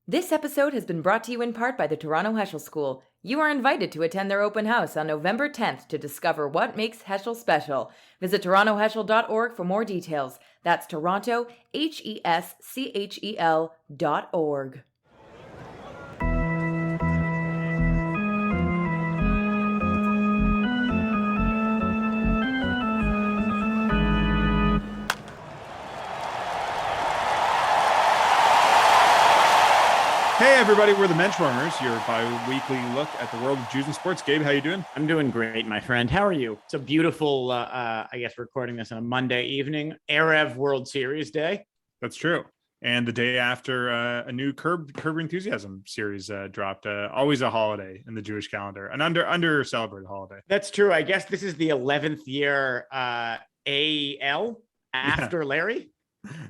This episode has been brought to you in part by the Toronto Heschel School. You are invited to attend their open house on November 10th to discover what makes Heschel special. Visit torontoheschel.org for more details. That's Toronto, HESCHEL.org. Hey everybody, we're the Menschwarmers, your bi-weekly look at the world of Jews and sports. Gabe, how you doing? I'm doing great, my friend. How are you? It's a beautiful, recording this on a Monday evening, Erev World Series Day. That's true. And the day after a new Curb Your Enthusiasm series dropped. Always a holiday in the Jewish calendar, an under celebrated holiday. That's true. I guess this is the 11th year AL after Larry.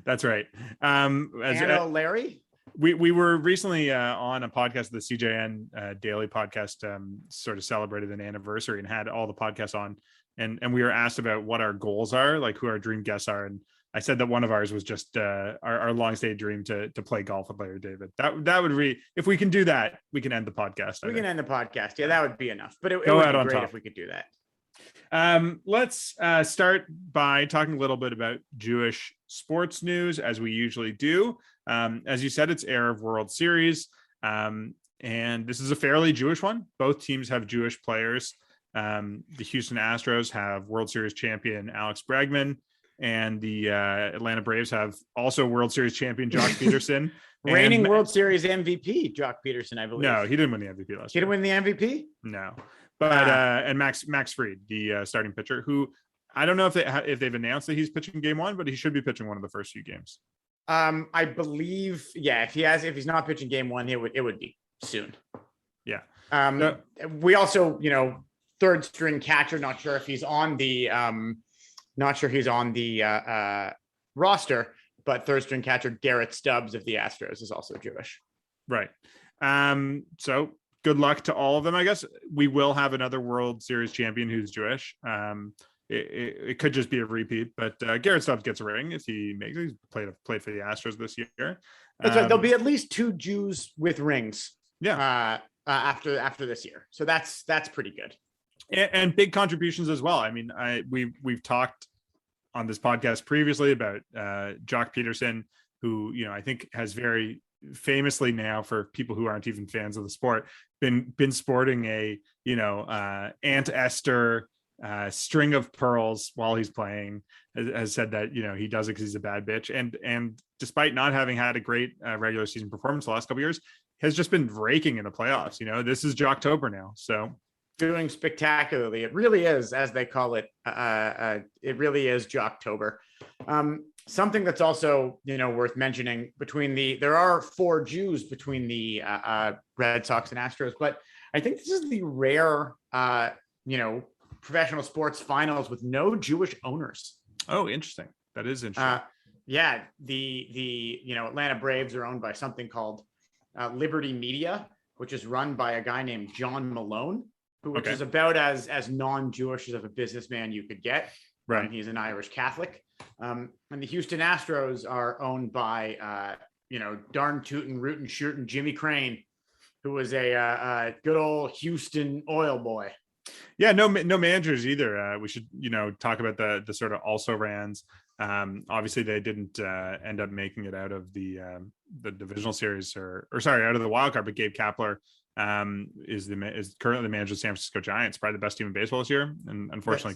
That's right. Larry. We were recently on a podcast, the CJN Daily podcast, sort of celebrated an anniversary and had all the podcasts on. And we were asked about what our goals are, like who our dream guests are. And I said that one of ours was just our long-stayed dream to play golf with Larry David. That would if we can do that, we can end the podcast. We can end the podcast. Yeah, that would be enough. But it would be great if we could do that. Let's start by talking a little bit about Jewish sports news, as we usually do. As you said, it's Erev World Series, and this is a fairly Jewish one. Both teams have Jewish players. The Houston Astros have World Series champion Alex Bregman, and the Atlanta Braves have also World Series champion Jock Peterson. Reigning World Series MVP, Jock Peterson, I believe. No, he didn't win the MVP last year. He didn't win the MVP? No. But and Max Fried, the starting pitcher, who I don't know if they've announced that he's pitching game one, but he should be pitching one of the first few games. I believe, if he's not pitching game one, it would be soon. Yeah. We also, third string catcher, not sure if he's on the roster, but third string catcher Garrett Stubbs of the Astros is also Jewish. Right. So good luck to all of them. I guess we will have another World Series champion who's Jewish. It could just be a repeat, but Garrett Stubbs gets a ring if he makes it. He's played for the Astros this year. That's right. There'll be at least two Jews with rings. Yeah. After this year, so that's pretty good. And big contributions as well. I mean, we've talked on this podcast previously about Jock Peterson, who I think has very famously now, for people who aren't even fans of the sport, been sporting a Aunt Esther string of pearls while he's playing. Has said that he does it because he's a bad bitch, and despite not having had a great regular season performance the last couple of years, has just been raking in the playoffs. This is Jocktober now, so doing spectacularly. It really is, as they call it. It really is Jocktober. Something that's also worth mentioning, there are four Jews between the Red Sox and Astros, but I think this is the rare professional sports finals with no Jewish owners. Oh, interesting. That is interesting. The Atlanta Braves are owned by something called Liberty Media, which is run by a guy named John Malone, which is about as non-Jewish as a businessman you could get. Right. He's an Irish Catholic. And the Houston Astros are owned by darn tootin' rootin' shootin' Jimmy Crane, who was a good old Houston oil boy. Yeah, no managers either. We should, talk about the sort of also-rans. Obviously, they didn't end up making it out of the divisional series, or out of the wild card. But Gabe Kapler is currently the manager of the San Francisco Giants, probably the best team in baseball this year, and unfortunately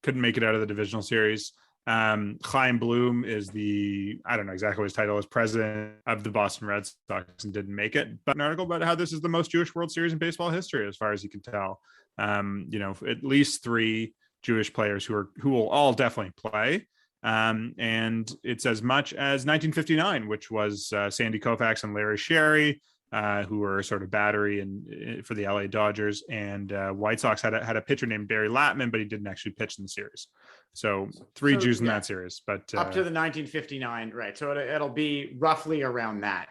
couldn't make it out of the divisional series. Chaim Bloom is I don't know exactly what his title is, president of the Boston Red Sox, and didn't make it. But an article about how this is the most Jewish World Series in baseball history, as far as you can tell. At least three Jewish players who will all definitely play. And it's as much as 1959, which was Sandy Koufax and Larry Sherry, who were sort of battery for the LA Dodgers, and White Sox had a pitcher named Barry Latman, but he didn't actually pitch in the series. So three Jews in that series, but up to the 1959, right? So it'll be roughly around that.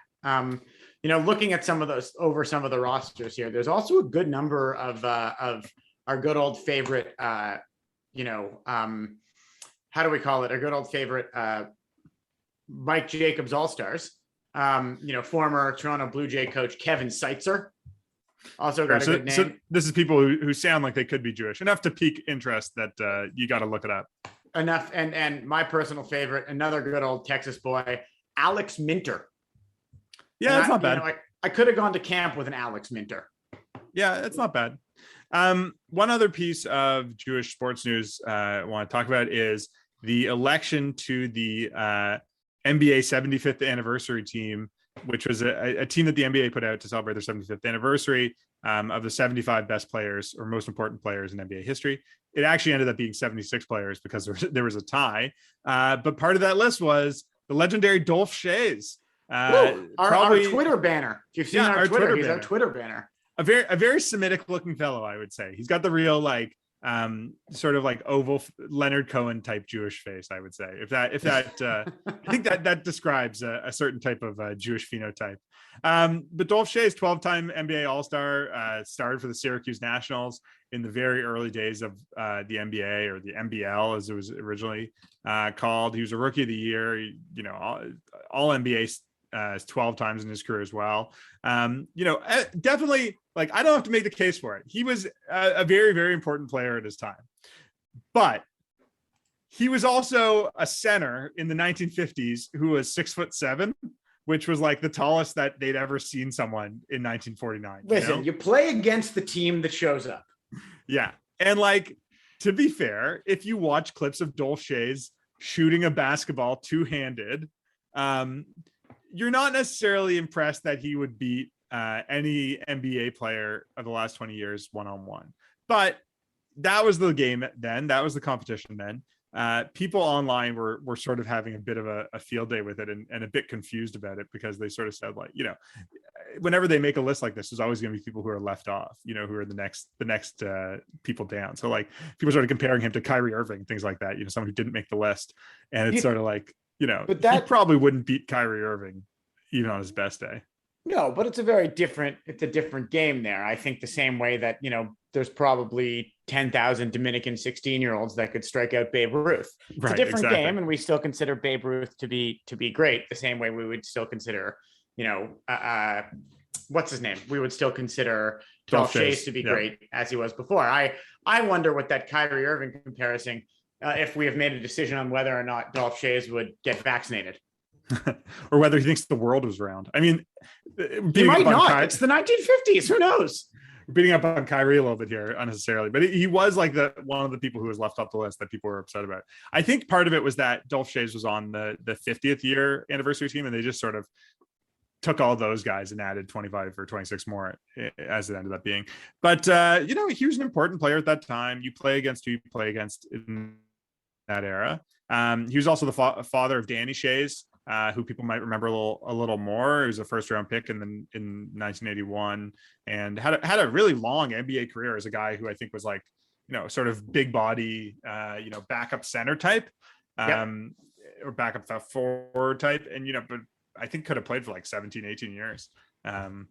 Looking at some of the rosters here, there's also a good number of our good old favorite, how do we call it? Our good old favorite Mike Jacobs All-Stars. Former Toronto Blue Jay coach Kevin Seitzer. Also got a good name. So this is people who sound like they could be Jewish, enough to pique interest that you got to look it up. Enough. And my personal favorite, another good old Texas boy, Alex Minter. Yeah, that's not bad. I could have gone to camp with an Alex Minter. Yeah, it's not bad. One other piece of Jewish sports news I want to talk about is the election to the NBA 75th anniversary team, which was a team that the NBA put out to celebrate their 75th anniversary of the 75 best players or most important players in NBA history. It actually ended up being 76 players because there was a tie. But part of that list was the legendary Dolph Schayes. Our Twitter banner. If you've seen our Twitter, he's our Twitter banner. A very Semitic looking fellow, I would say. He's got the real sort of like oval Leonard Cohen type Jewish face, I would say. If that I think that describes a certain type of Jewish phenotype. But Dolph Schayes, 12-time NBA All-Star, started for the Syracuse Nationals in the very early days of the NBA, or the NBL as it was originally called. He was a Rookie of the Year, all NBA 12 times in his career as well. Definitely, like, I don't have to make the case for it. He was a very, very important player at his time, but he was also a center in the 1950s who was 6'7", which was like the tallest that they'd ever seen someone in 1949. Listen, you play against the team that shows up. Yeah. And like, to be fair, if you watch clips of Dolph Schayes shooting a basketball two-handed, you're not necessarily impressed that he would beat any NBA player of the last 20 years one-on-one. But that was the game then. That was the competition then. People online were sort of having a bit of a field day with it and a bit confused about it, because they sort of said, like, whenever they make a list like this, there's always going to be people who are left off, who are the next people down. So like, people started comparing him to Kyrie Irving, things like that, someone who didn't make the list. And it's sort of like, but that he probably wouldn't beat Kyrie Irving even on his best day. No, but it's a different game there. I think the same way that, there's probably 10,000 Dominican 16-year-olds that could strike out Babe Ruth. It's a different game, and we still consider Babe Ruth to be great, the same way we would still consider, what's his name? We would still consider Dolph Schayes to be great as he was before. I wonder what that Kyrie Irving comparison, if we have made a decision on whether or not Dolph Schayes would get vaccinated. Or whether he thinks the world was round. I mean, he might not. It's the 1950s. Who knows? We're beating up on Kyrie a little bit here unnecessarily, but he was like one of the people who was left off the list that people were upset about. I think part of it was that Dolph Schayes was on the 50th year anniversary team, and they just sort of took all those guys and added 25 or 26 more as it ended up being. But he was an important player at that time. You play against who you play against in that era. He was also the father of Danny Schayes, who people might remember a little more. He was a first round pick in 1981, and had a really long NBA career as a guy who I think was like, sort of big body, backup center type, or backup forward type. And, but I think could have played for like 17, 18 years. And,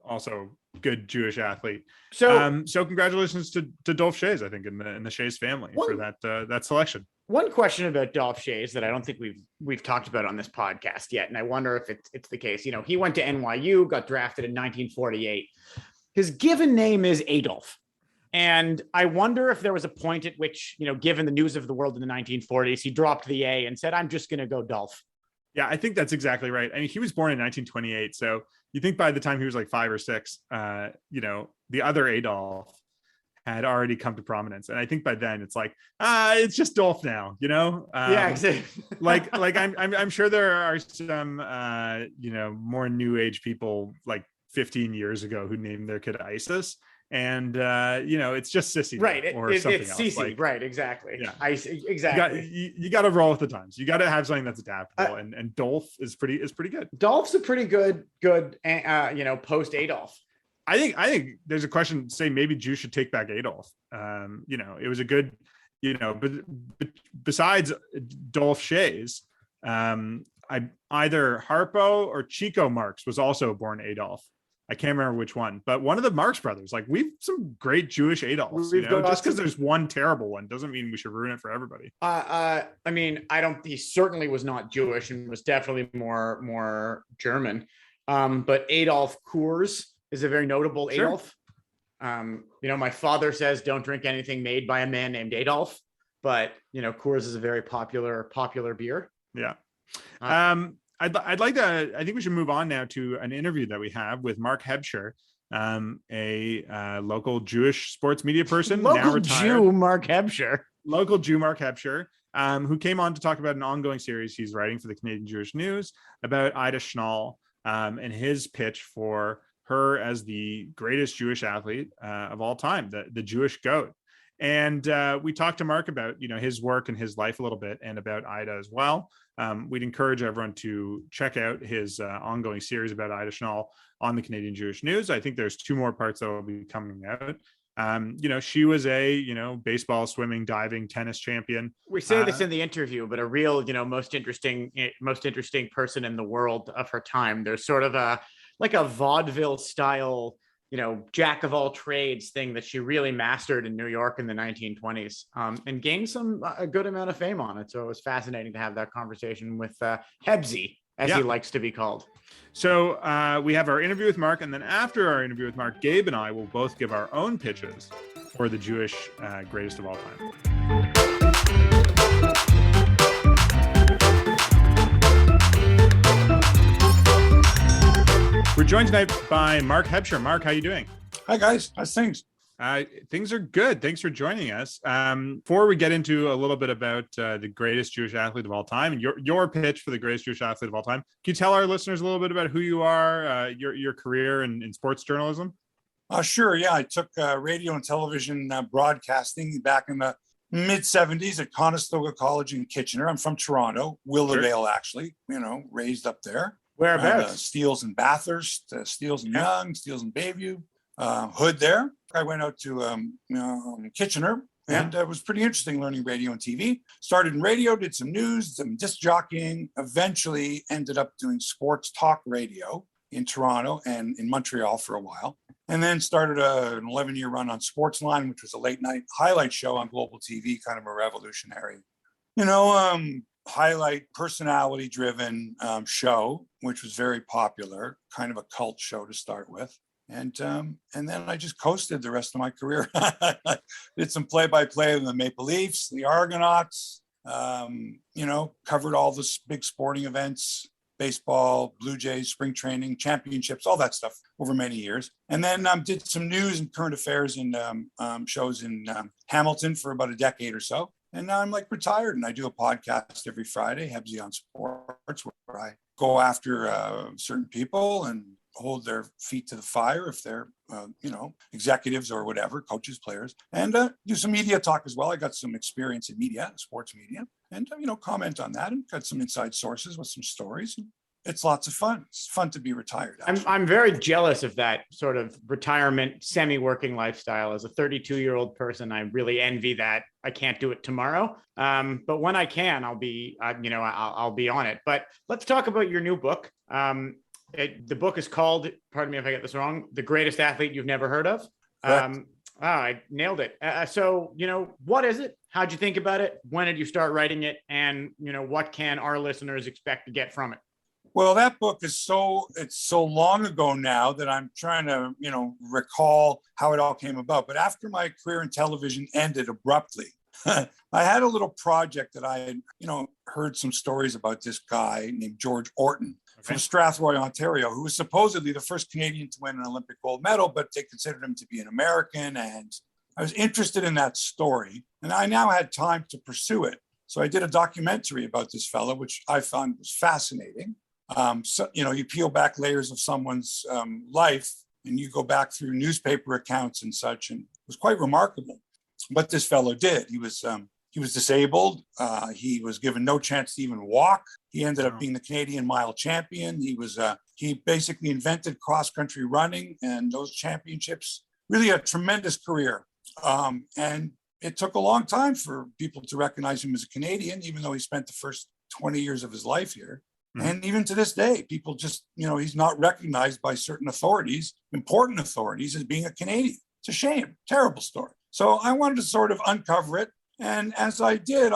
also good Jewish athlete. So congratulations to Dolph Schayes, I think, in the Schayes family for that selection. One question about Dolph Schayes that I don't think we've talked about on this podcast yet, and I wonder if it's the case. He went to NYU, got drafted in 1948. His given name is Adolf. And I wonder if there was a point at which, given the news of the world in the 1940s, he dropped the A and said, I'm just going to go Dolph. Yeah, I think that's exactly right. I mean, he was born in 1928. So you think by the time he was like 5 or 6, the other Adolf had already come to prominence. And I think by then it's like, it's just Dolph now, Yeah, exactly. like I'm sure there are some, more new age people like 15 years ago who named their kid Isis. And it's just Sissy, right? Or something else. Cece, like, right? Exactly. Yeah, exactly. You got to roll with the times. You got to have something that's adaptable, and Dolph is pretty good. Dolph's a pretty good post Adolf. I think there's a question. Say maybe Jews should take back Adolf. It was a good, but besides Dolph Schayes, either Harpo or Chico Marx was also born Adolf. I can't remember which one, but one of the Marx brothers. Like, we've some great Jewish Adolfs. We've got just because some- there's one terrible one doesn't mean we should ruin it for everybody. I mean, he certainly was not Jewish and was definitely more German. But Adolf Kurs is a very notable Sure. Adolf. My father says don't drink anything made by a man named Adolf, but Coors is a very popular beer. Yeah. I'd like to. I think we should move on now to an interview that we have with Mark Hebscher, a local Jewish sports media person, now Local retired. Jew Mark Hebscher. Local Jew Mark Hebscher, who came on to talk about an ongoing series he's writing for the Canadian Jewish News about Ida Schnall, and his pitch for her as the greatest Jewish athlete of all time, the Jewish GOAT. And we talked to Mark about his work and his life a little bit, and about Ida as well. We'd encourage everyone to check out his ongoing series about Ida Schnall on the Canadian Jewish News. I think there's 2 more parts that will be coming out. She was a baseball, swimming, diving, tennis champion. We say this in the interview, but a real most interesting person in the world of her time. There's sort of a vaudeville style jack of all trades thing that she really mastered in New York in the 1920s, and gained a good amount of fame on it. So it was fascinating to have that conversation with Hebsy, as he likes to be called. So we have our interview with Mark, and then after our interview with Mark, Gabe and I will both give our own pitches for the Jewish greatest of all time. We're joined tonight by Mark Hebscher. Mark, how you doing? Hi, guys. How's things? Things are good. Thanks for joining us. Before we get into a little bit about the greatest Jewish athlete of all time and your pitch for the greatest Jewish athlete of all time, can you tell our listeners a little bit about who you are, your career in sports journalism? Sure. Yeah, I took radio and television broadcasting back in the mid-'70s at Conestoga College in Kitchener. I'm from Toronto, Willowdale, actually, raised up there. Whereabouts? Steeles and Bathurst, Steeles and Yonge, Steeles and Bayview, Hood there. I went out to Kitchener, and it was pretty interesting learning radio and TV. Started in radio, did some news, some disc jockeying, eventually ended up doing sports talk radio in Toronto and in Montreal for a while. And then started an 11-year run on Sportsline, which was a late night highlight show on Global TV, kind of a revolutionary, highlight personality driven show, which was very popular, kind of a cult show to start with. And then I just coasted the rest of my career. Did some play-by-play of the Maple Leafs, the Argonauts, covered all the big sporting events, baseball, Blue Jays, spring training, championships, all that stuff over many years. And then did some news and current affairs in shows in Hamilton for about a decade or so. And now I'm retired, and I do a podcast every Friday, Hebsy on Sports, where I go after certain people and hold their feet to the fire if they're, executives or whatever, coaches, players, and do some media talk as well. I got some experience in media, sports media, and, comment on that, and got some inside sources with some stories. It's lots of fun. It's fun to be retired. I'm very jealous of that sort of retirement, semi-working lifestyle. As a 32-year-old person, I really envy that. I can't do it tomorrow, but when I can, I'll be on it. But let's talk about your new book. The book is called, pardon me if I get this wrong, The Greatest Athlete You've Never Heard Of. I nailed it. So, what is it? How'd you think about it? When did you start writing it? And, what can our listeners expect to get from it? Well, that book is it's so long ago now that I'm trying to, recall how it all came about. But after my career in television ended abruptly, I had a little project that I had, heard some stories about this guy named George Orton from Strathroy, Ontario, who was supposedly the first Canadian to win an Olympic gold medal, but they considered him to be an American. And I was interested in that story, and I now had time to pursue it. So I did a documentary about this fellow, which I found was fascinating. So, you peel back layers of someone's life, and you go back through newspaper accounts and such, and it was quite remarkable. But this fellow did. He was disabled. He was given no chance to even walk. He ended up being the Canadian mile champion. He basically invented cross-country running, and those championships, really a tremendous career. And it took a long time for people to recognize him as a Canadian, even though he spent the first 20 years of his life here. And even to this day, people just, he's not recognized by certain authorities, important authorities, as being a Canadian. It's a shame, terrible story. So I wanted to sort of uncover it. And as I did,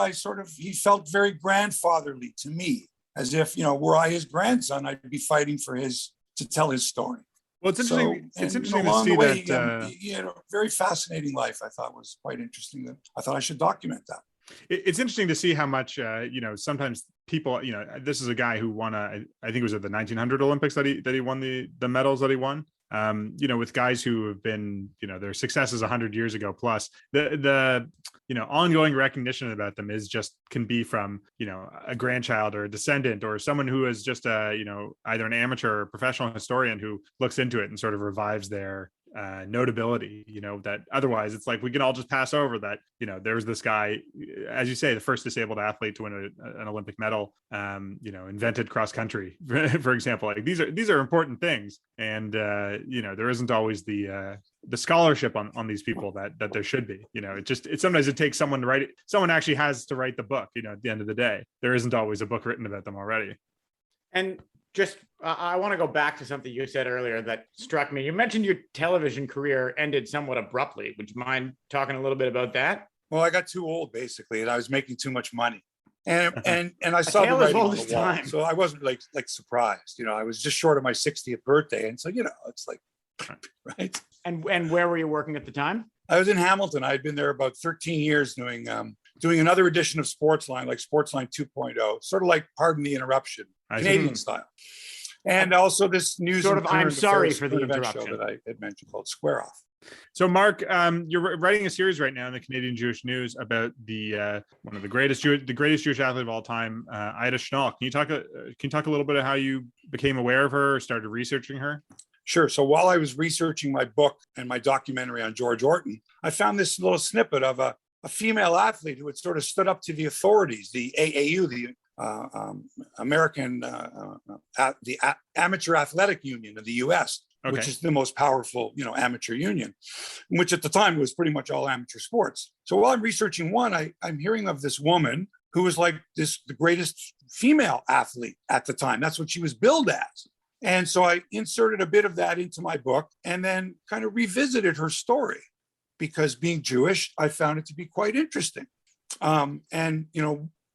he felt very grandfatherly to me, as if, were I his grandson, I'd be fighting to tell his story. Well, it's interesting. It's interesting to along see the way, that he had a very fascinating life. I thought was quite interesting. That I thought I should document that. It's interesting to see how much sometimes people, this is a guy who won I think it was at the 1900 Olympics that he won the medals that he won. With guys who have been, their successes 100 years ago plus, the ongoing recognition about them can be from a grandchild or a descendant or someone who is just either an amateur or professional historian who looks into it and sort of revives their notability, that otherwise it's like we can all just pass over that, there's this guy, as you say, the first disabled athlete to win an Olympic medal, invented cross country, for example. Like these are important things, and there isn't always the scholarship on these people that there should be. Sometimes it takes someone to write it. Someone actually has to write the book. At the end of the day, there isn't always a book written about them already. And just, I want to go back to something you said earlier that struck me. You mentioned your television career ended somewhat abruptly. Would you mind talking a little bit about that? Well, I got too old, basically, and I was making too much money. And I saw the writing on the wall. So I wasn't like surprised. I was just short of my 60th birthday. And so, it's like, right. And where were you working at the time? I was in Hamilton. I had been there about 13 years doing another edition of Sportsline, like Sportsline 2.0, sort of like Pardon the Interruption, Canadian style. And also this news sort of I'm sorry for the interruption show that I had mentioned called Square Off. So, Mark, you're writing a series right now in the Canadian Jewish News about the one of the greatest Jewish athlete of all time, Ida Schnall. Can you talk a little bit of how you became aware of her or started researching her? Sure. So while I was researching my book and my documentary on George Orton, I found this little snippet of a female athlete who had sort of stood up to the authorities, the AAU, the American the Amateur Athletic Union of the U.S., which is the most powerful, amateur union, which at the time was pretty much all amateur sports. So while I'm researching one, I'm hearing of this woman who was like the greatest female athlete at the time. That's what she was billed as. And so I inserted a bit of that into my book and then kind of revisited her story because being Jewish, I found it to be quite interesting.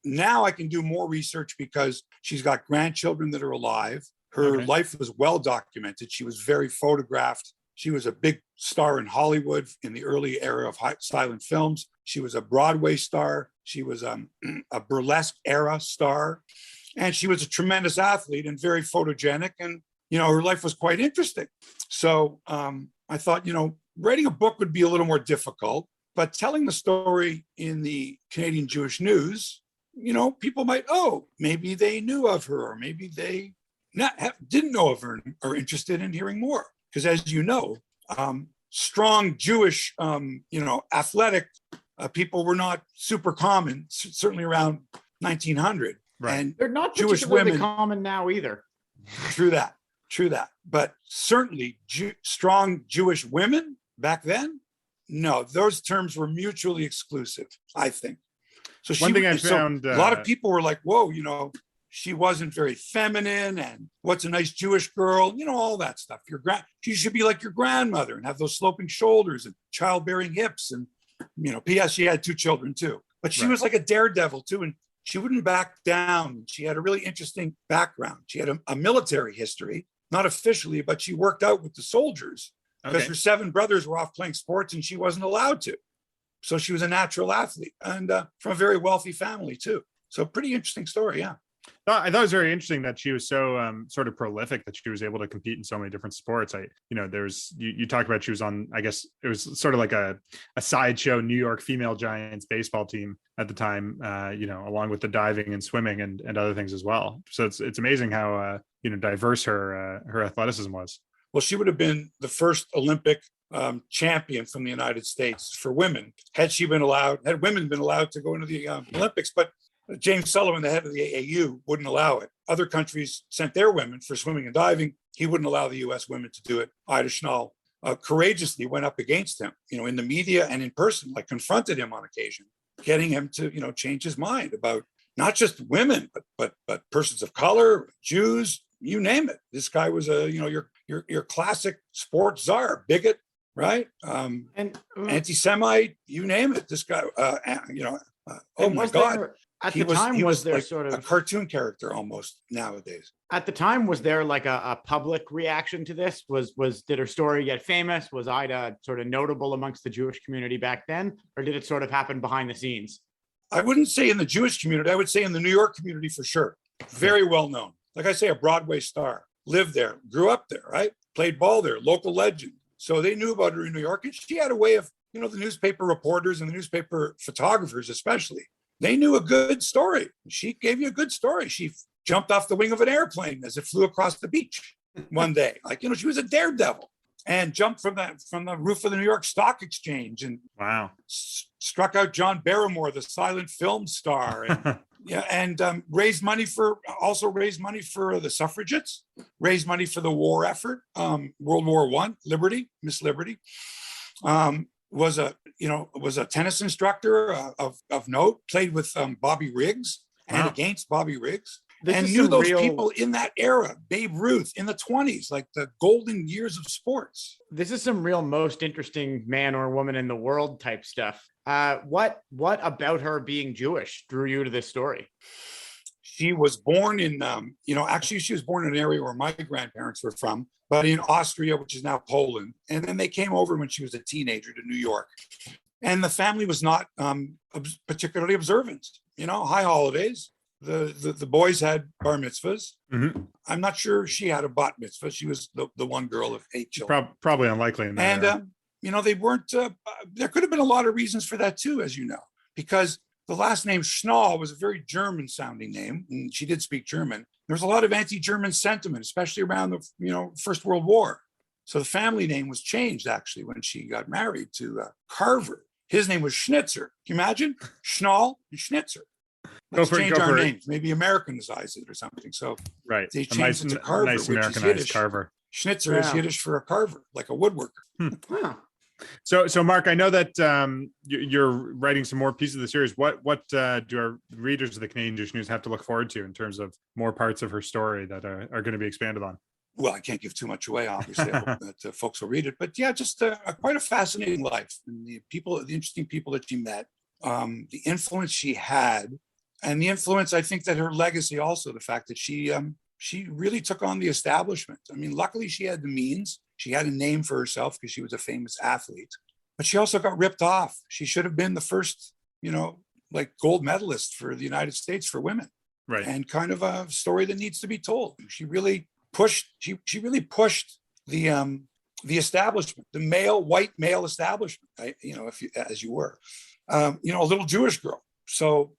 Now I can do more research because she's got grandchildren that are alive. Her life was well documented. She was very photographed. She was a big star in Hollywood in the early era of silent films. She was a Broadway star. She was a burlesque era star. And she was a tremendous athlete and very photogenic. And, her life was quite interesting. So I thought, writing a book would be a little more difficult, but telling the story in the Canadian Jewish News, people might, maybe they knew of her, or maybe they didn't know of her and are interested in hearing more. Because as you know, strong Jewish, athletic people were not super common, certainly around 1900. Right. And they're not Jewish women common now either. True that. But certainly strong Jewish women back then, no, those terms were mutually exclusive, I think. So one thing I found, a lot of people were like, whoa, she wasn't very feminine, and what's a nice Jewish girl, all that stuff. She should be like your grandmother and have those sloping shoulders and childbearing hips. And, P.S. she had 2 children too, but she was like a daredevil too. And she wouldn't back down. She had a really interesting background. She had a military history, not officially, but she worked out with the soldiers because her 7 brothers were off playing sports and she wasn't allowed to. So she was a natural athlete and from a very wealthy family too. So pretty interesting story. Yeah. I thought it was very interesting that she was so sort of prolific that she was able to compete in so many different sports. You talked about she was on, I guess it was sort of like a sideshow New York female Giants baseball team at the time, along with the diving and swimming and other things as well. So it's amazing how, diverse her athleticism was. Well, she would have been the first Olympic champion from the United States for women had women been allowed to go into the Olympics, but James Sullivan, the head of the AAU, wouldn't allow it. Other countries sent their women for swimming and diving. He wouldn't allow the U.S. women to do it. Ida Schnall courageously went up against him, in the media and in person, like confronted him on occasion, getting him to, change his mind about not just women, but persons of color, Jews, you name it. This guy was your classic sports czar, bigot, right? And Anti-Semite, you name it. This guy, oh my God. He was there like sort of a cartoon character almost nowadays. At the time, was there like a public reaction to this? Did her story get famous? Was Ida sort of notable amongst the Jewish community back then? Or did it sort of happen behind the scenes? I wouldn't say in the Jewish community. I would say in the New York community for sure. Very well known. Like I say, a Broadway star. Lived there, grew up there, right? Played ball there, local legend. So they knew about her in New York. And she had a way of, the newspaper reporters and the newspaper photographers especially, they knew a good story. She gave you a good story. She jumped off the wing of an airplane as it flew across the beach one day. Like, she was a daredevil and jumped from the roof of the New York Stock Exchange and wow, struck out John Barrymore, the silent film star. And raised money for the suffragettes, raised money for the war effort, World War I, Miss Liberty. Was a tennis instructor of note, played with Bobby Riggs and against Bobby Riggs, and knew those people in that era, Babe Ruth in the 1920s, like the golden years of sports. This is some real most interesting man or woman in the world type stuff. What about her being Jewish drew you to this story? She was born in, actually she was born in an area where my grandparents were from, but in Austria, which is now Poland. And then they came over when she was a teenager to New York. And the family was not particularly observant, high holidays. The boys had bar mitzvahs. Mm-hmm. I'm not sure she had a bat mitzvah. She was the one girl of 8 children. Probably unlikely in that era. They weren't, there could have been a lot of reasons for that too, as you know, because the last name Schnall was a very German sounding name, and she did speak German. There was a lot of anti-German sentiment, especially around the First World War. So the family name was changed actually when she got married to Carver. His name was Schnitzer. Can you imagine? Schnall and Schnitzer. Let's change our names. Maybe Americanize it or something. So right, they changed it to Carver, nice which Americanized is Yiddish. Carver. Schnitzer is Yiddish for a carver, like a woodworker. Huh. So Mark, I know that you're writing some more pieces of the series. What do our readers of the Canadian Jewish News have to look forward to in terms of more parts of her story that are going to be expanded on? Well, I can't give too much away, obviously. I hope that folks will read it. But yeah, just quite a fascinating life. And the interesting people that she met, the influence she had, and the influence, I think that her legacy also, the fact that she really took on the establishment. I mean, luckily she had the means. She had a name for herself because she was a famous athlete, but she also got ripped off. She should have been the first, gold medalist for the United States for women. Right. And kind of a story that needs to be told. She really pushed, she really pushed the establishment, the white male establishment, as you were, a little Jewish girl. So,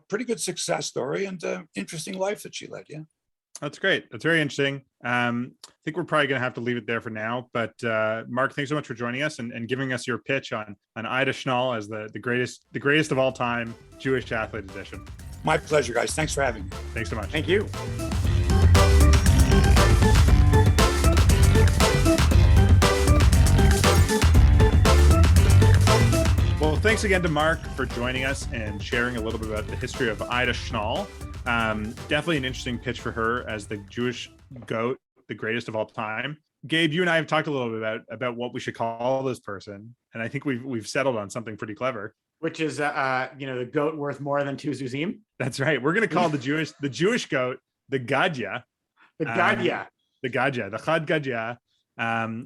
pretty good success story and interesting life that she led. Yeah. That's great. That's very interesting. I think we're probably going to have to leave it there for now. But Mark, thanks so much for joining us and giving us your pitch on Ida Schnall as the greatest of all time Jewish athlete edition. My pleasure, guys. Thanks for having me. Thanks so much. Thank you. Well, thanks again to Mark for joining us and sharing a little bit about the history of Ida Schnall. Definitely an interesting pitch for her as the Jewish GOAT, the greatest of all time. Gabe, you and I have talked a little bit about what we should call this person, and I think we've settled on something pretty clever. Which is, the GOAT worth more than 2 zuzim. That's right. We're going to call the Jewish GOAT the G.A.D.Y.A. The G.A.D.Y.A. The G.A.D.Y.A. The G.A.D.Y.A.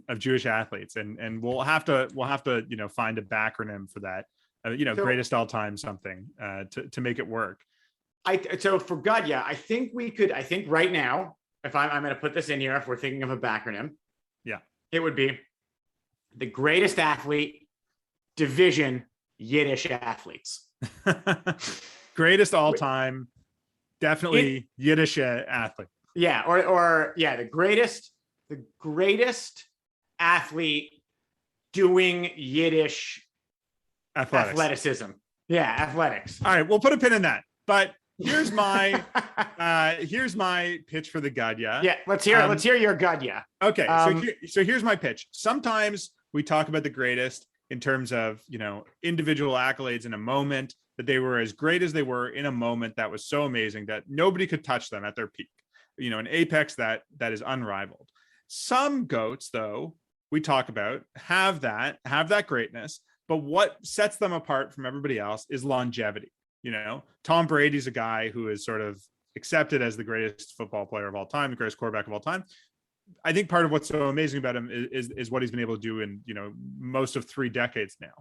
Of Jewish athletes, and we'll have to find a backronym for that. Greatest all time something to make it work. So for G.A.D.Y.A, I think right now, if I'm going to put this in here, if we're thinking of a backronym, yeah, it would be the greatest athlete division Yiddish athletes. Greatest all time, definitely Yiddish athlete. Yeah, or the greatest athlete doing Yiddish athleticism. Yeah, athletics. All right, we'll put a pin in that. But here's my pitch for the G.A.D.Y.A. Yeah, let's hear your G.A.D.Y.A. Okay, so here's my pitch. Sometimes we talk about the greatest in terms of, you know, individual accolades in a moment, that they were as great as they were in a moment that was so amazing that nobody could touch them at their peak, you know, an apex that is unrivaled. Some goats, though, we talk about have that greatness, but what sets them apart from everybody else is longevity. You know, Tom Brady's a guy who is sort of accepted as the greatest football player of all time, the greatest quarterback of all time. I think part of what's so amazing about him is what he's been able to do in, you know, most of 3 decades now.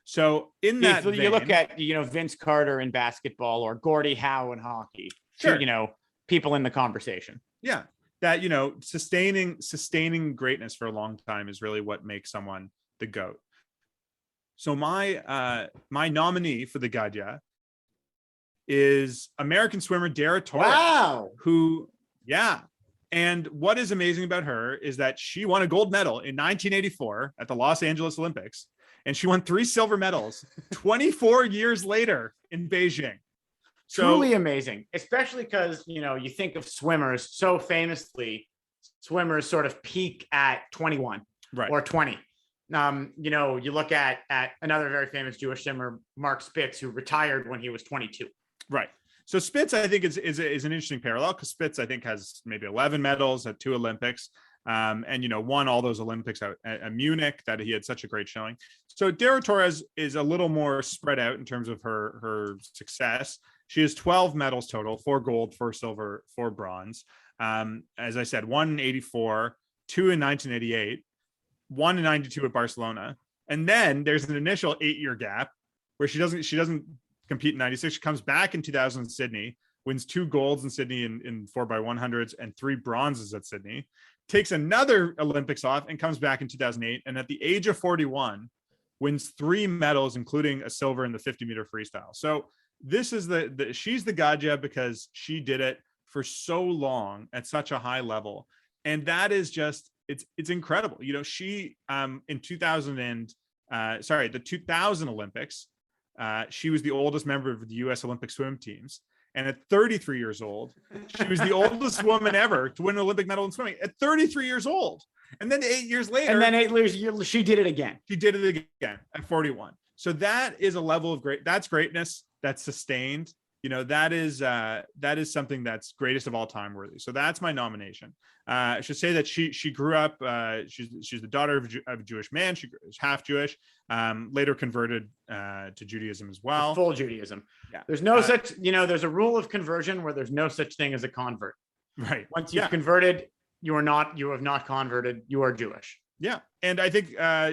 So in that vein, you look at, you know, Vince Carter in basketball or Gordie Howe in hockey, sure, you know, people in the conversation. Yeah, that, you know, sustaining greatness for a long time is really what makes someone the GOAT. So my nominee for the G.A.D.Y.A is American swimmer Dara Torres. Wow. Who, yeah. And what is amazing about her is that she won a gold medal in 1984 at the Los Angeles Olympics, and she won 3 silver medals 24 years later in Beijing. So, truly amazing, especially because, you know, you think of swimmers, so famously, swimmers sort of peak at 21 or 20. You know, you look at another very famous Jewish swimmer, Mark Spitz, who retired when he was 22. Right. So Spitz, I think, is an interesting parallel, because Spitz, I think, has maybe 11 medals at 2 Olympics, and, you know, won all those Olympics at Munich, that he had such a great showing. So Dara Torres is a little more spread out in terms of her success. She has 12 medals total, 4 gold, 4 silver, 4 bronze. As I said, 1 in 84, 2 in 1988, 1 in 92 at Barcelona. And then there's an initial 8-year gap where she doesn't compete in 96. She comes back in 2000 in Sydney, wins 2 golds in Sydney in 4x100s and 3 bronzes at Sydney, takes another Olympics off and comes back in 2008. And at the age of 41, wins 3 medals, including a silver in the 50-meter freestyle. So this is she's the G.A.D.Y.A because she did it for so long at such a high level. And that is just, it's incredible. You know, she, in the 2000 Olympics, she was the oldest member of the U.S. Olympic swim teams. And at 33 years old, she was the oldest woman ever to win an Olympic medal in swimming at 33 years old. And then 8 years later, she did it again. She did it again at 41. So that is a level of that's greatness that's sustained. You know, that is something that's greatest of all time worthy. So that's my nomination. I should say that she grew up. She's the daughter of a Jewish man. She is half Jewish. Later converted to Judaism as well. Full Judaism. Yeah. There's no such. You know, there's a rule of conversion where there's no such thing as a convert. Right. Once you've converted, you have not converted. You are Jewish. Yeah, and I think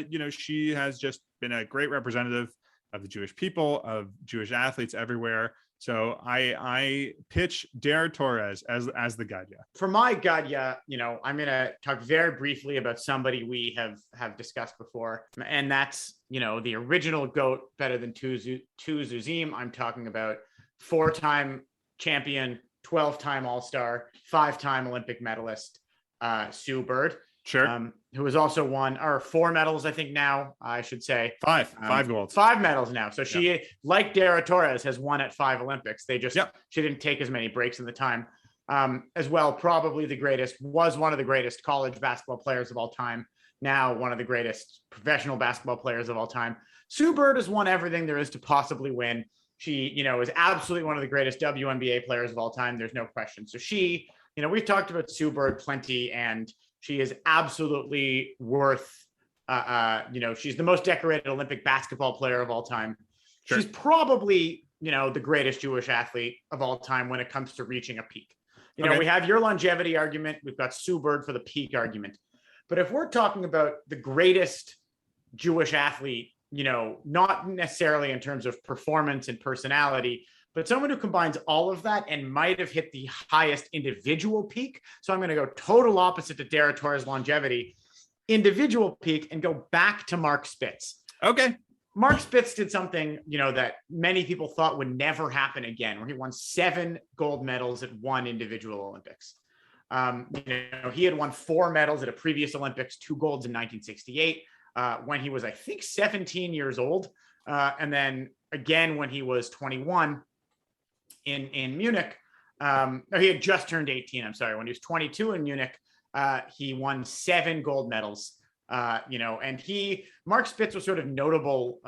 you know, she has just been a great representative of the Jewish people, of Jewish athletes everywhere. So I pitch Dara Torres as the G.A.D.Y.A. For my G.A.D.Y.A, you know, I'm going to talk very briefly about somebody we have discussed before, and that's, you know, the original GOAT, better than two Zuzim. I'm talking about 4-time champion, 12-time All-Star, 5-time Olympic medalist, Sue Bird. Sure. Who has also won 4 medals, I think now, I should say. 5 golds. 5 medals now. So she, like Dara Torres, has won at 5 Olympics. She didn't take as many breaks in the time. As well, probably was one of the greatest college basketball players of all time. Now one of the greatest professional basketball players of all time. Sue Bird has won everything there is to possibly win. She, you know, is absolutely one of the greatest WNBA players of all time. There's no question. So she, you know, we've talked about Sue Bird plenty, and she is absolutely worth, you know, she's the most decorated Olympic basketball player of all time. Sure. She's probably, you know, the greatest Jewish athlete of all time when it comes to reaching a peak. You know, we have your longevity argument. We've got Sue Bird for the peak argument. But if we're talking about the greatest Jewish athlete, you know, not necessarily in terms of performance and personality, but someone who combines all of that and might have hit the highest individual peak. So I'm going to go total opposite to Dara Torres' longevity, individual peak, and go back to Mark Spitz. Okay. Mark Spitz did something, you know, that many people thought would never happen again, where he won 7 gold medals at 1 individual Olympics. You know, he had won 4 medals at a previous Olympics, 2 golds in 1968, when he was, I think, 17 years old. And then again, when he was 21, in Munich. He had just turned 18. I'm sorry. When he was 22 in Munich, he won 7 gold medals And Mark Spitz was sort of notable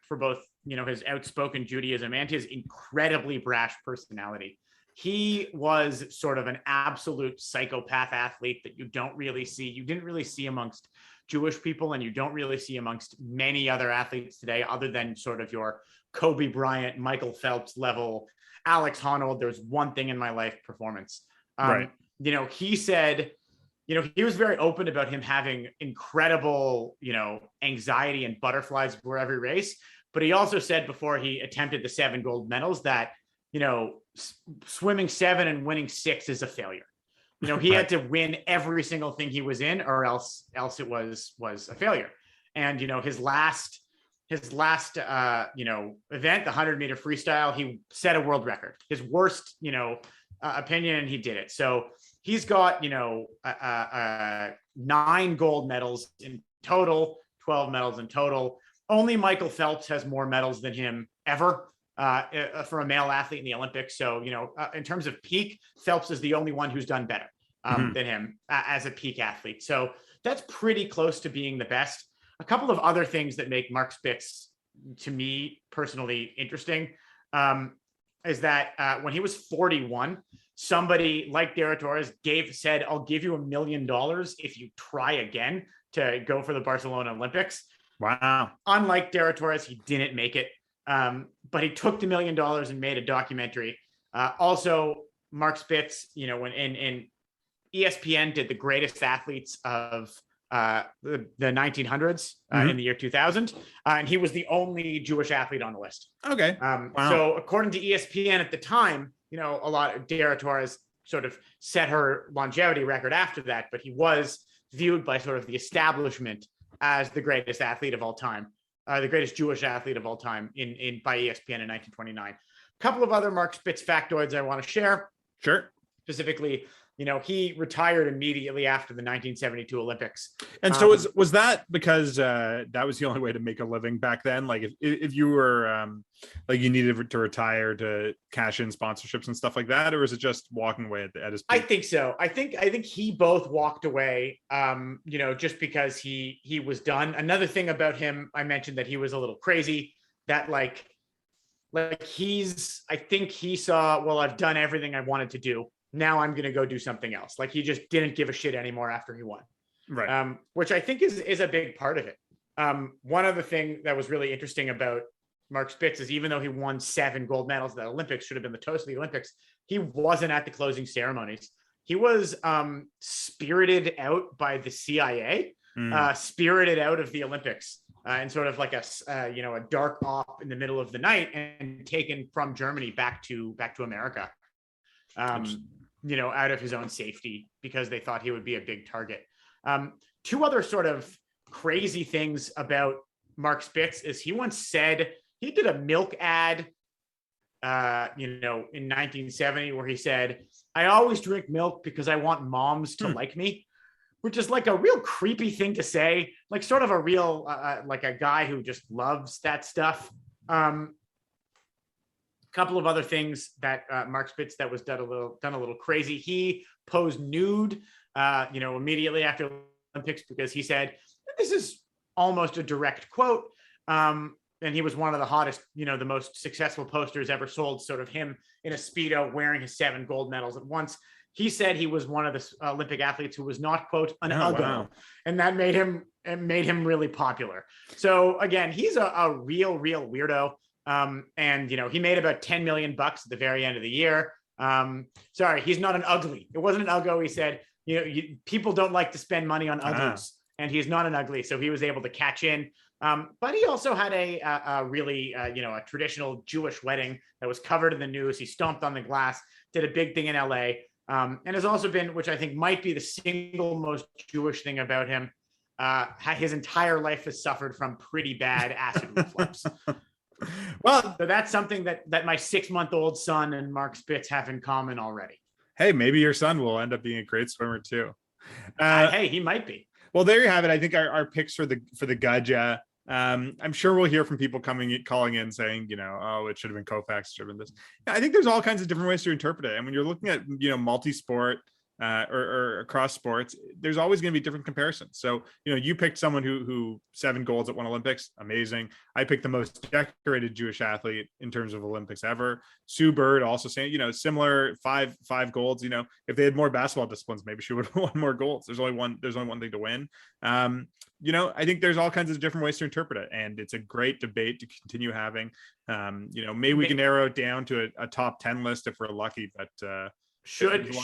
for both, his outspoken Judaism and his incredibly brash personality. He was sort of an absolute psychopath athlete that you didn't really see amongst Jewish people, and you don't really see amongst many other athletes today, other than sort of your Kobe Bryant, Michael Phelps level, Alex Honnold, there's one thing in my life performance. Right. He said, he was very open about him having incredible, anxiety and butterflies before every race. But he also said before he attempted the 7 gold medals that, swimming 7 and winning 6 is a failure. He had to win every single thing he was in, or else it was a failure. And, his last event, the 100-meter freestyle, he set a world record, his worst, opinion, and he did it. So he's got, 9 gold medals in total, 12 medals in total. Only Michael Phelps has more medals than him ever for a male athlete in the Olympics. So, in terms of peak, Phelps is the only one who's done better than him as a peak athlete. So that's pretty close to being the best. A couple of other things that make Mark Spitz, to me personally, interesting is that when he was 41, somebody like De La Torres said, "I'll give you $1 million if you try again to go for the Barcelona Olympics." Wow. Unlike De La Torres, he didn't make it, but he took the $1 million and made a documentary. Also, Mark Spitz, when in ESPN did the greatest athletes of the 1900s in the year 2000, and he was the only Jewish athlete on the list. Okay. Wow. So according to ESPN at the time, a lot of De La Torres sort of set her longevity record after that, but he was viewed by sort of the establishment as the greatest athlete of all time, the greatest Jewish athlete of all time by ESPN in 1929. A couple of other Mark Spitz factoids I want to share. Sure. Specifically, he retired immediately after the 1972 Olympics. And so was that because that was the only way to make a living back then? Like if you were like you needed to retire to cash in sponsorships and stuff like that, or is it just walking away at his peak? I think so. I think he both walked away, just because he was done. Another thing about him, I mentioned that he was a little crazy, that I think he saw, well, I've done everything I wanted to do. Now I'm going to go do something else. Like he just didn't give a shit anymore after he won. Right. Which I think is a big part of it. One other thing that was really interesting about Mark Spitz is even though he won 7 gold medals at the Olympics, should have been the toast of the Olympics, he wasn't at the closing ceremonies. He was spirited out by the CIA, spirited out of the Olympics and sort of like a dark off in the middle of the night and taken from Germany back to America. Out of his own safety because they thought he would be a big target. 2 other sort of crazy things about Mark Spitz is he once said he did a milk ad, in 1970 where he said, "I always drink milk because I want moms to like me," which is like a real creepy thing to say, like sort of a real, like a guy who just loves that stuff. Couple of other things that Mark Spitz that was done a little crazy. He posed nude, immediately after Olympics because he said, this is almost a direct quote. And he was one of the hottest, the most successful posters ever sold, sort of him in a Speedo wearing his 7 gold medals at once. He said he was one of the Olympic athletes who was not, quote, an uggo. Wow. And that made him really popular. So again, he's a real weirdo. And he made about $10 million at the very end of the year. Sorry, he's not an ugly. It wasn't an uggo. He said, people don't like to spend money on uglies, and he's not an ugly. So he was able to catch in. But he also had a really, a traditional Jewish wedding that was covered in the news. He stomped on the glass, did a big thing in LA, and has also been, which I think might be the single most Jewish thing about him. His entire life has suffered from pretty bad acid reflux. Well, so that's something that my 6-month-old son and Mark Spitz have in common already. Hey, maybe your son will end up being a great swimmer too. Hey, he might be. Well, there you have it. I think our picks for the G.A.D.Y.A. I'm sure we'll hear from people calling in saying, oh, it should have been Koufax, should have been this. I think there's all kinds of different ways to interpret it. And when you're looking at, multi-sport, or across sports, there's always going to be different comparisons. So, you picked someone who 7 golds at one Olympics, amazing. I picked the most decorated Jewish athlete in terms of Olympics ever. Sue Bird also saying, similar five golds. If they had more basketball disciplines, maybe she would have won more golds. There's only one thing to win. I think there's all kinds of different ways to interpret it, and it's a great debate to continue having. Maybe we can narrow it down to a top 10 list if we're lucky, but should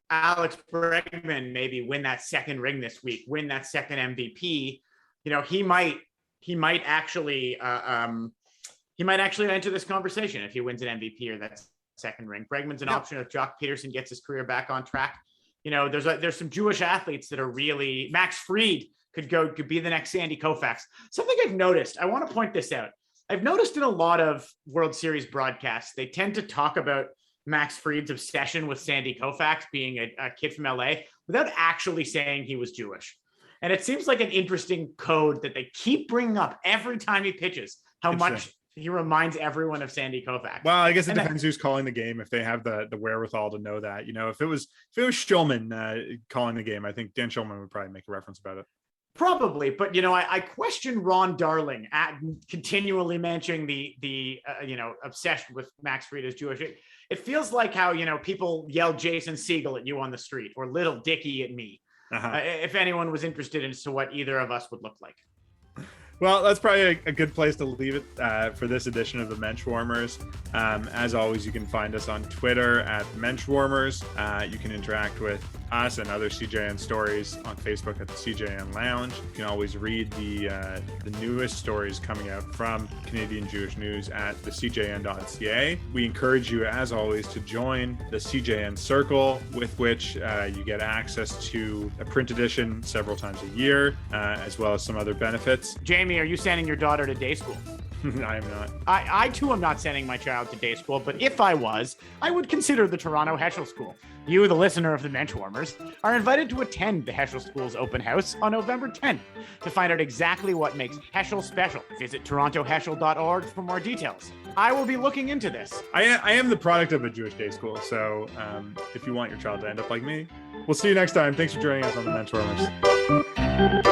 Alex Bregman maybe win that second ring this week, win that second MVP, he might actually enter this conversation if he wins an MVP or that second ring. Bregman's an option if Jock Peterson gets his career back on track. There's some Jewish athletes that are really. Max Fried could be the next Sandy Koufax. Something I've noticed, I want to point this out. I've noticed in a lot of World Series broadcasts, they tend to talk about Max Fried's obsession with Sandy Koufax being a kid from LA without actually saying he was Jewish. And it seems like an interesting code that they keep bringing up every time he pitches, how much he reminds everyone of Sandy Koufax. Well, I guess it depends who's calling the game, if they have the wherewithal to know that. If it was Shulman calling the game, I think Dan Shulman would probably make a reference about it. Probably, but I question Ron Darling at continually mentioning the obsession with Max Fried as Jewish. It feels like how people yell Jason Segel at you on the street or Little Dicky at me. If anyone was interested as to what either of us would look like. Well, that's probably a good place to leave it for this edition of the Menschwarmers. As always, you can find us on Twitter at Menschwarmers. You can interact with us and other CJN stories on Facebook at the CJN Lounge. You can always read the newest stories coming out from Canadian Jewish News at the CJN.ca. We encourage you, as always, to join the CJN Circle, with which you get access to a print edition several times a year, as well as some other benefits. Jamie, are you sending your daughter to day school? I am not. I too am not sending my child to day school, but if I was, I would consider the Toronto Heschel School. You, the listener of the Menschwarmers, are invited to attend the Heschel School's open house on November 10th to find out exactly what makes Heschel special. Visit torontoheschel.org for more details. I will be looking into this. I am the product of a Jewish day school, so if you want your child to end up like me, we'll see you next time. Thanks for joining us on the Menschwarmers.